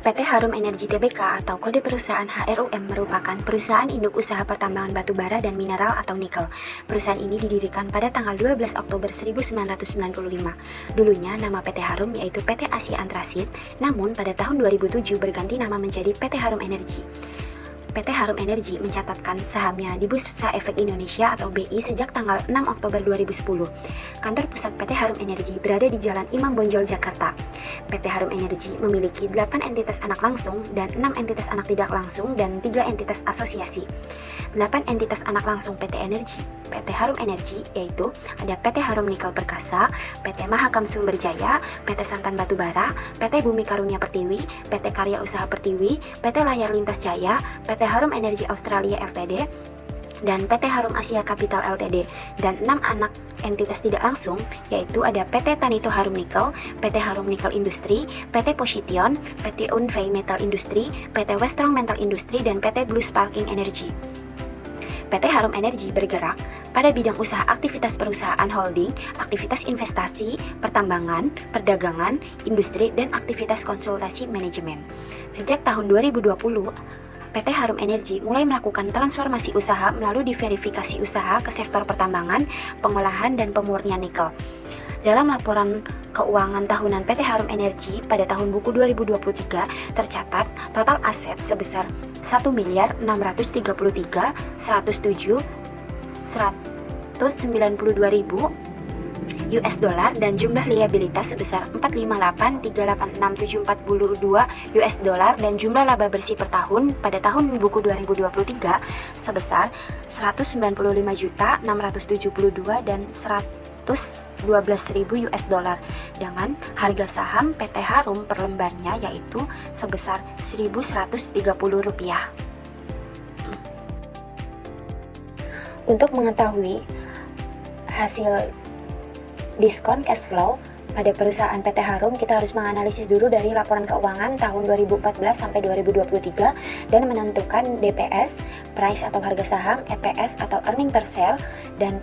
PT Harum Energi Tbk atau kode perusahaan HRUM merupakan perusahaan induk usaha pertambangan batu bara dan mineral atau nikel. Perusahaan ini didirikan pada tanggal 12 Oktober 1995. Dulunya nama PT Harum yaitu PT Asia Antrasit, namun pada tahun 2007 berganti nama menjadi PT Harum Energi. PT Harum Energi mencatatkan sahamnya di Bursa Efek Indonesia atau BI sejak tanggal 6 Oktober 2010. Kantor pusat PT Harum Energi berada di Jalan Imam Bonjol, Jakarta. PT Harum Energi memiliki 8 entitas anak langsung dan 6 entitas anak tidak langsung dan 3 entitas asosiasi. 8 entitas anak langsung PT Harum Energi yaitu ada PT Harum Nikel Perkasa, PT Mahakam Sumber Jaya, PT Santan Batubara, PT Bumi Karunia Pertiwi, PT Karya Usaha Pertiwi, PT Layar Lintas Jaya, PT Harum Energi Australia Ltd, dan PT Harum Asia Capital Ltd, dan 6 anak entitas tidak langsung yaitu ada PT Tanito Harum Nikel, PT Harum Nikel Industri, PT Position, PT Unfei Metal Industri, PT Westron Metal Industri, dan PT Blue Sparking Energy. PT Harum Energi bergerak pada bidang usaha aktivitas perusahaan holding, aktivitas investasi, pertambangan, perdagangan, industri, dan aktivitas konsultasi manajemen. Sejak tahun 2020, PT Harum Energi mulai melakukan transformasi usaha melalui diverifikasi usaha ke sektor pertambangan, pengolahan, dan pemurnian nikel. Dalam laporan keuangan tahunan PT Harum Energi pada tahun buku 2023 tercatat total aset sebesar 1.633.107.192.000 US dollar dan jumlah liabilitas sebesar 458.386.742 US dollar dan jumlah laba bersih per tahun pada tahun buku 2023 sebesar 195.672 dan 112.000 US dollar dengan harga saham PT Harum per lembarnya yaitu sebesar Rp1.130. Untuk mengetahui hasil diskon cash flow pada perusahaan PT Harum, kita harus menganalisis dulu dari laporan keuangan tahun 2014 sampai 2023 dan menentukan DPS, price atau harga saham, EPS atau earning per share, dan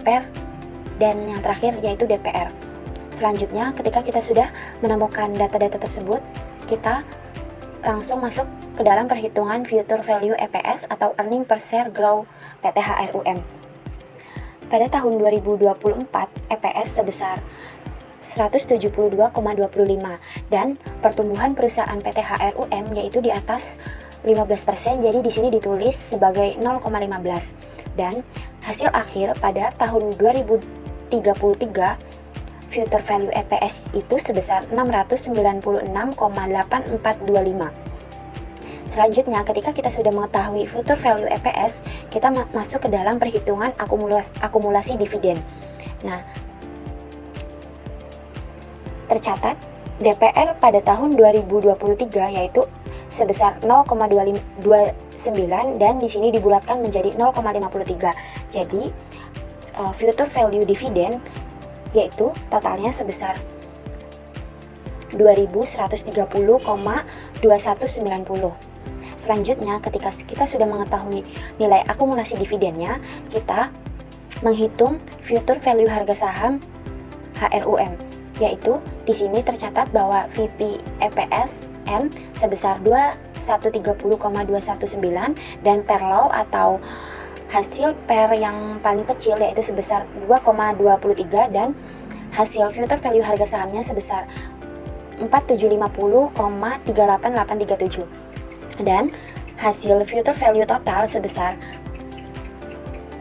yang terakhir yaitu DPR. Selanjutnya, ketika kita sudah menemukan data-data tersebut, kita langsung masuk ke dalam perhitungan future value EPS atau earning per share grow PT HRUM. Pada tahun 2024, EPS sebesar 172,25 dan pertumbuhan perusahaan PT HRUM yaitu di atas 15%, jadi di sini ditulis sebagai 0,15 dan hasil akhir pada tahun 2033 future value EPS itu sebesar 696,8425. Selanjutnya, ketika kita sudah mengetahui future value EPS, kita masuk ke dalam perhitungan akumulasi dividen. Nah, tercatat DPR pada tahun 2023 yaitu sebesar 0,259 dan di sini dibulatkan menjadi 0,53. Jadi, future value dividen yaitu totalnya sebesar 2.130,2190. Selanjutnya, ketika kita sudah mengetahui nilai akumulasi dividennya, kita menghitung future value harga saham HRUM, yaitu di sini tercatat bahwa VP EPS N sebesar 2.130,219 dan per law atau hasil per yang paling kecil yaitu sebesar 2,23 dan hasil future value harga sahamnya sebesar 4.750,38837 dan hasil future value total sebesar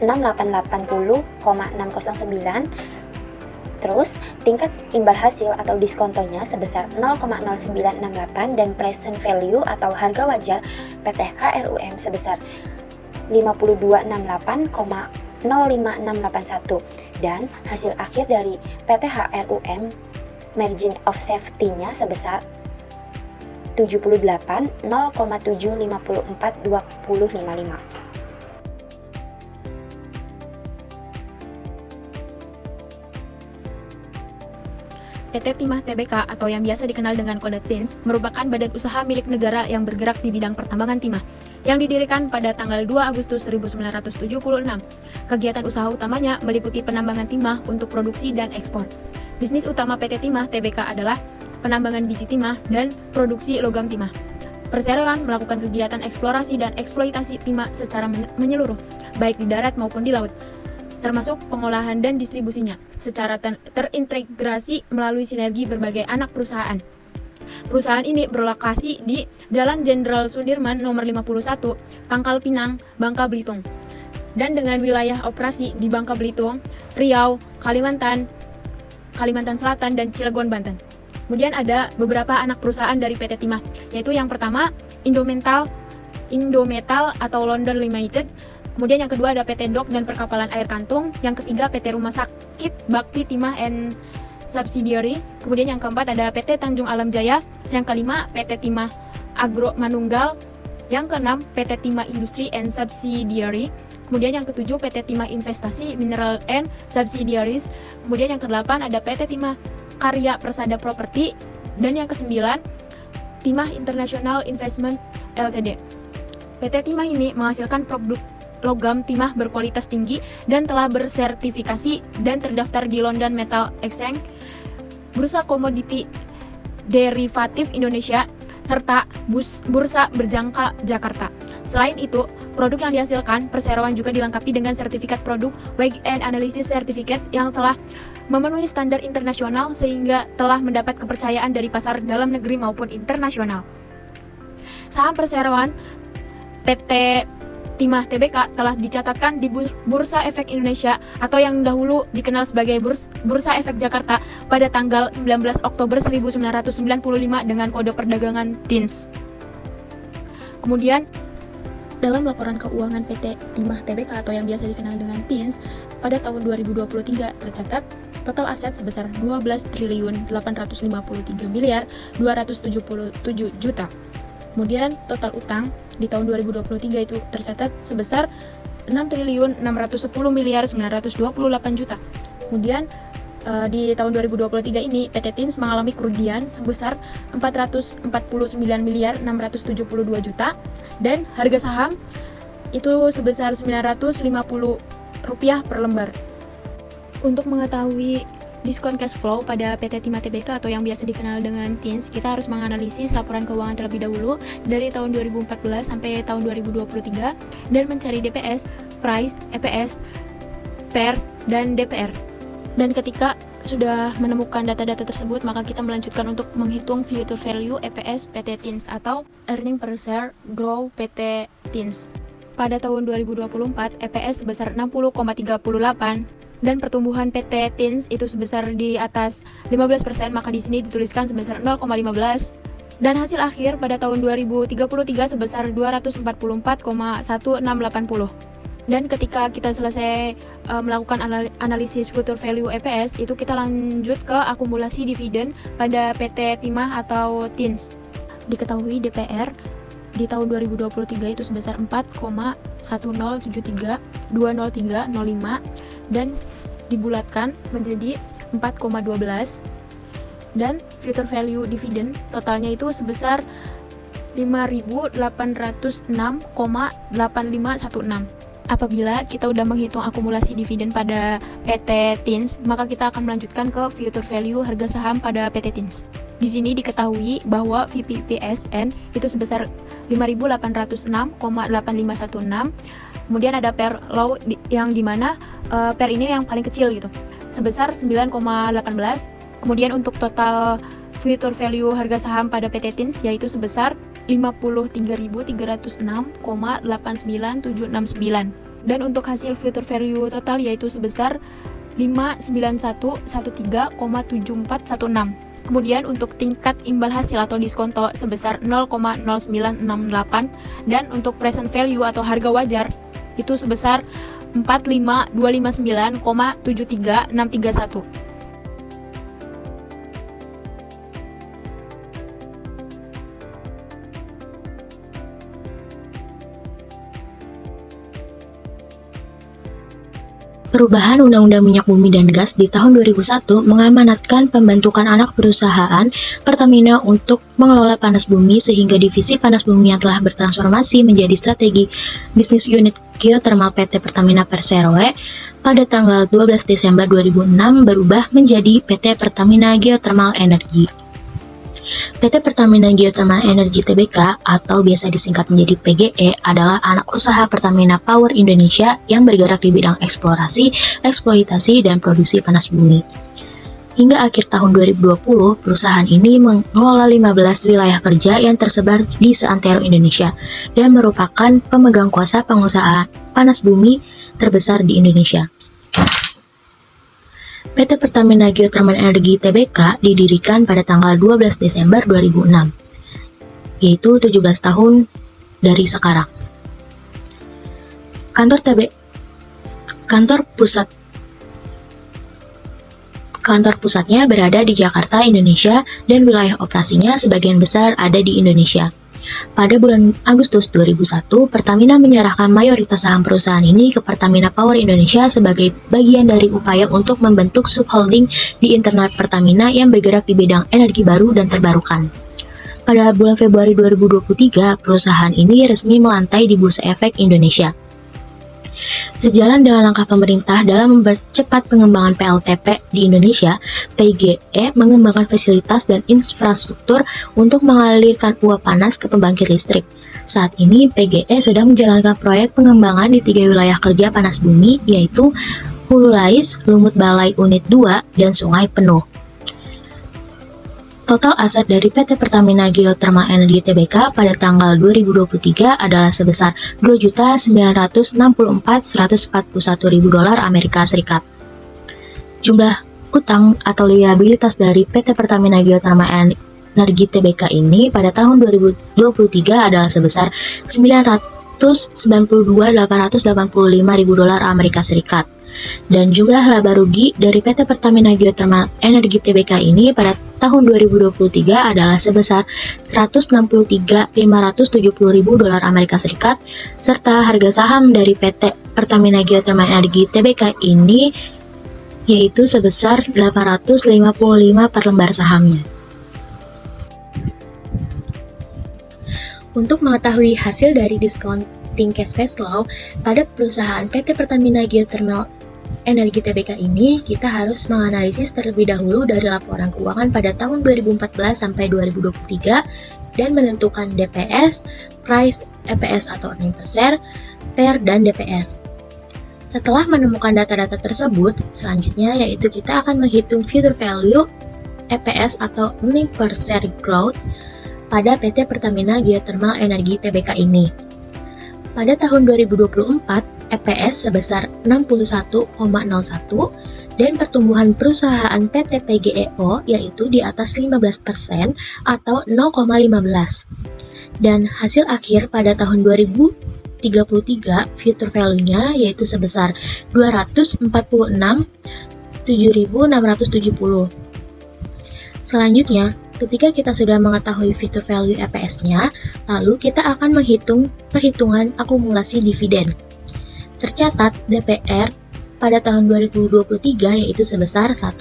6.880,609. Terus tingkat imbal hasil atau diskontonya sebesar 0,0968 dan present value atau harga wajar PT HRUM sebesar 5268,05681 dan hasil akhir dari PT HRUM margin of safety-nya sebesar 78 0,754 2055. PT Timah Tbk atau yang biasa dikenal dengan kode TINS merupakan badan usaha milik negara yang bergerak di bidang pertambangan timah yang didirikan pada tanggal 2 Agustus 1976. Kegiatan usaha utamanya meliputi penambangan timah untuk produksi dan ekspor. Bisnis utama PT Timah Tbk adalah penambangan biji timah dan produksi logam timah. Perseroan melakukan kegiatan eksplorasi dan eksploitasi timah secara menyeluruh, baik di darat maupun di laut, termasuk pengolahan dan distribusinya, secara terintegrasi melalui sinergi berbagai anak perusahaan. Perusahaan ini berlokasi di Jalan Jenderal Sudirman nomor 51, Pangkal Pinang, Bangka Belitung, dan dengan wilayah operasi di Bangka Belitung, Riau, Kalimantan Selatan, dan Cilegon, Banten. Kemudian ada beberapa anak perusahaan dari PT Timah, yaitu yang pertama Indometal atau London Limited. Kemudian yang kedua ada PT Dok dan Perkapalan Air Kantung. Yang ketiga PT Rumah Sakit Bakti Timah and Subsidiary. Kemudian yang keempat ada PT Tanjung Alam Jaya. Yang kelima PT Timah Agro Manunggal. Yang keenam PT Timah Industri and Subsidiary. Kemudian yang ketujuh PT Timah Investasi Mineral and Subsidiaries. Kemudian yang kedelapan ada PT Timah Karya Persada Property. Dan yang kesembilan Timah International Investment Ltd. PT Timah ini menghasilkan produk logam timah berkualitas tinggi dan telah bersertifikasi dan terdaftar di London Metal Exchange, Bursa Komoditi Derivatif Indonesia, serta Bursa Berjangka Jakarta. Selain itu, produk yang dihasilkan perseroan juga dilengkapi dengan sertifikat produk Weight and Analysis Certificate yang telah memenuhi standar internasional sehingga telah mendapat kepercayaan dari pasar dalam negeri maupun internasional. Saham perseroan PT Timah Tbk telah dicatatkan di Bursa Efek Indonesia atau yang dahulu dikenal sebagai Bursa Efek Jakarta pada tanggal 19 Oktober 1995 dengan kode perdagangan TINS. Kemudian dalam laporan keuangan PT Timah Tbk atau yang biasa dikenal dengan TINS pada tahun 2023 tercatat total aset sebesar 12.853.277 juta. Kemudian total utang di tahun 2023 itu tercatat sebesar 6.610.928 juta. Kemudian di tahun 2023 ini PT TINS mengalami kerugian sebesar 449.672 juta dan harga saham itu sebesar Rp950 per lembar. Untuk mengetahui diskon cash flow pada PT Timah Tbk atau yang biasa dikenal dengan TINS, kita harus menganalisis laporan keuangan terlebih dahulu dari tahun 2014 sampai tahun 2023 dan mencari DPS, price, EPS, PER, dan DPR. Dan ketika sudah menemukan data-data tersebut, maka kita melanjutkan untuk menghitung future value EPS PT TINS atau earning per share grow PT TINS. Pada tahun 2024, EPS sebesar 60,38 dan pertumbuhan PT TINS itu sebesar di atas 15%, maka di sini dituliskan sebesar 0,15 dan hasil akhir pada tahun 2033 sebesar 244,1680. Dan ketika kita selesai melakukan analisis future value EPS, itu kita lanjut ke akumulasi dividen pada PT Timah atau TINS. Diketahui DPR di tahun 2023 itu sebesar 4,1073,203,05 dan dibulatkan menjadi 4,12 dan future value dividen totalnya itu sebesar 5.806,8516. Apabila kita udah menghitung akumulasi dividen pada PT TINS, maka kita akan melanjutkan ke future value harga saham pada PT TINS. Di sini diketahui bahwa VPPSN itu sebesar 5.806,8516. Kemudian ada PER low yang dimana PER ini yang paling kecil gitu, sebesar 9,18. Kemudian untuk total future value harga saham pada PT TINS yaitu sebesar 53.306,89769. Dan untuk hasil future value total yaitu sebesar 59113,7416. Kemudian untuk tingkat imbal hasil atau diskonto sebesar 0,0968 dan untuk present value atau harga wajar itu sebesar 45259,73631. Perubahan Undang-Undang Minyak Bumi dan Gas di tahun 2001 mengamanatkan pembentukan anak perusahaan Pertamina untuk mengelola panas bumi sehingga divisi panas bumi yang telah bertransformasi menjadi strategi bisnis unit geothermal PT Pertamina Perseroe pada tanggal 12 Desember 2006 berubah menjadi PT Pertamina Geothermal Energy. PT Pertamina Geothermal Energy Tbk atau biasa disingkat menjadi PGE adalah anak usaha Pertamina Power Indonesia yang bergerak di bidang eksplorasi, eksploitasi, dan produksi panas bumi. Hingga akhir tahun 2020, perusahaan ini mengelola 15 wilayah kerja yang tersebar di seantero Indonesia dan merupakan pemegang kuasa pengusaha panas bumi terbesar di Indonesia. PT Pertamina Geothermal Energy Tbk didirikan pada tanggal 12 Desember 2006, yaitu 17 tahun dari sekarang. Kantor pusatnya berada di Jakarta, Indonesia, dan wilayah operasinya sebagian besar ada di Indonesia. Pada bulan Agustus 2001, Pertamina menyerahkan mayoritas saham perusahaan ini ke Pertamina Power Indonesia sebagai bagian dari upaya untuk membentuk subholding di internal Pertamina yang bergerak di bidang energi baru dan terbarukan. Pada bulan Februari 2023, perusahaan ini resmi melantai di Bursa Efek Indonesia. Sejalan dengan langkah pemerintah dalam mempercepat pengembangan PLTP di Indonesia, PGE mengembangkan fasilitas dan infrastruktur untuk mengalirkan uap panas ke pembangkit listrik. Saat ini, PGE sedang menjalankan proyek pengembangan di 3 wilayah kerja panas bumi, yaitu Hulu Lais, Lumut Balai Unit 2, dan Sungai Penuh. Total aset dari PT Pertamina Geothermal Energy Tbk pada tanggal 2023 adalah sebesar $2.964.141.000 Amerika Serikat. Jumlah utang atau liabilitas dari PT Pertamina Geothermal Energy Tbk ini pada tahun 2023 adalah sebesar $992.885.000 Amerika Serikat. Dan jumlah laba rugi dari PT Pertamina Geothermal Energy Tbk ini pada tahun 2023 adalah sebesar $163.570.000 Amerika Serikat, serta harga saham dari PT Pertamina Geothermal Energy Tbk ini yaitu sebesar 855 per lembar sahamnya. Untuk mengetahui hasil dari discounting cash flow pada perusahaan PT Pertamina Geothermal Energy Tbk ini, kita harus menganalisis terlebih dahulu dari laporan keuangan pada tahun 2014 sampai 2023 dan menentukan DPS, price, EPS atau earning per share, TER, dan DPR. Setelah menemukan data-data tersebut, selanjutnya yaitu kita akan menghitung future value, EPS atau earning per share growth pada PT Pertamina Geothermal Energy Tbk ini. Pada tahun 2024, EPS sebesar 61,01 dan pertumbuhan perusahaan PT PGEO yaitu di atas 15% atau 0,15. Dan hasil akhir pada tahun 2033 future value-nya yaitu sebesar 246.7.670. Selanjutnya, ketika kita sudah mengetahui future value EPS-nya, lalu kita akan menghitung perhitungan akumulasi dividen. Tercatat DPR pada tahun 2023 yaitu sebesar 1,3.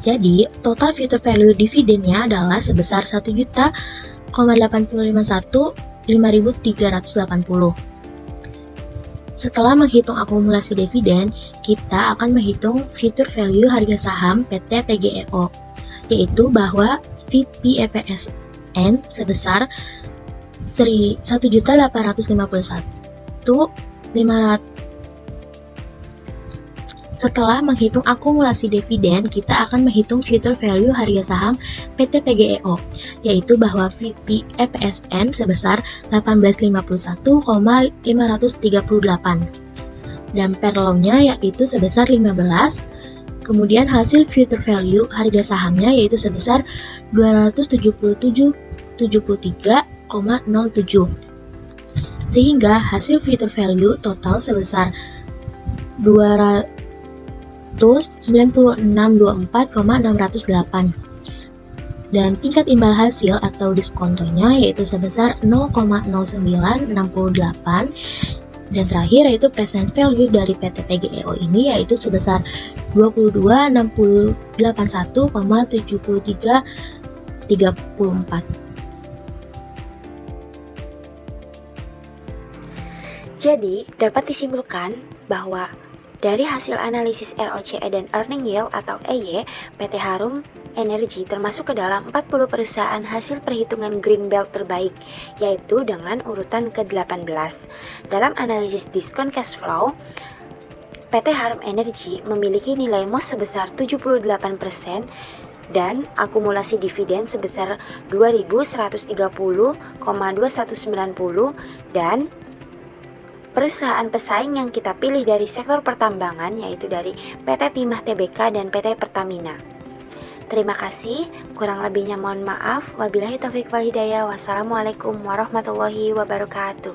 Jadi, total future value dividennya adalah sebesar 1.851.5.380. Setelah menghitung akumulasi dividen, kita akan menghitung future value harga saham PT PGEO, yaitu bahwa VP EPSN sebesar 1.851.500. Setelah menghitung akumulasi dividen, kita akan menghitung future value harga saham PT PGEO, yaitu bahwa VP EPSN sebesar 1851,538 dan per loan-nya yaitu sebesar 15. Kemudian hasil future value harga sahamnya yaitu sebesar 277,73,07. Sehingga hasil future value total sebesar 296.24,608 dan tingkat imbal hasil atau diskontonya yaitu sebesar 0,0968 dan terakhir yaitu present value dari PT PGEO ini yaitu sebesar 22.681,7334. Jadi, dapat disimpulkan bahwa Dari hasil analisis ROCE dan Earning Yield atau EY, PT Harum Energy termasuk ke dalam 40 perusahaan hasil perhitungan Green Belt terbaik, yaitu dengan urutan ke-18. Dalam analisis diskon cash flow, PT Harum Energy memiliki nilai MOS sebesar 78% dan akumulasi dividen sebesar 2.130,2190 dan perusahaan pesaing yang kita pilih dari sektor pertambangan yaitu dari PT Timah Tbk dan PT Pertamina. Terima kasih, kurang lebihnya mohon maaf. Wabillahi taufiq wal hidayah. Wassalamualaikum warahmatullahi wabarakatuh.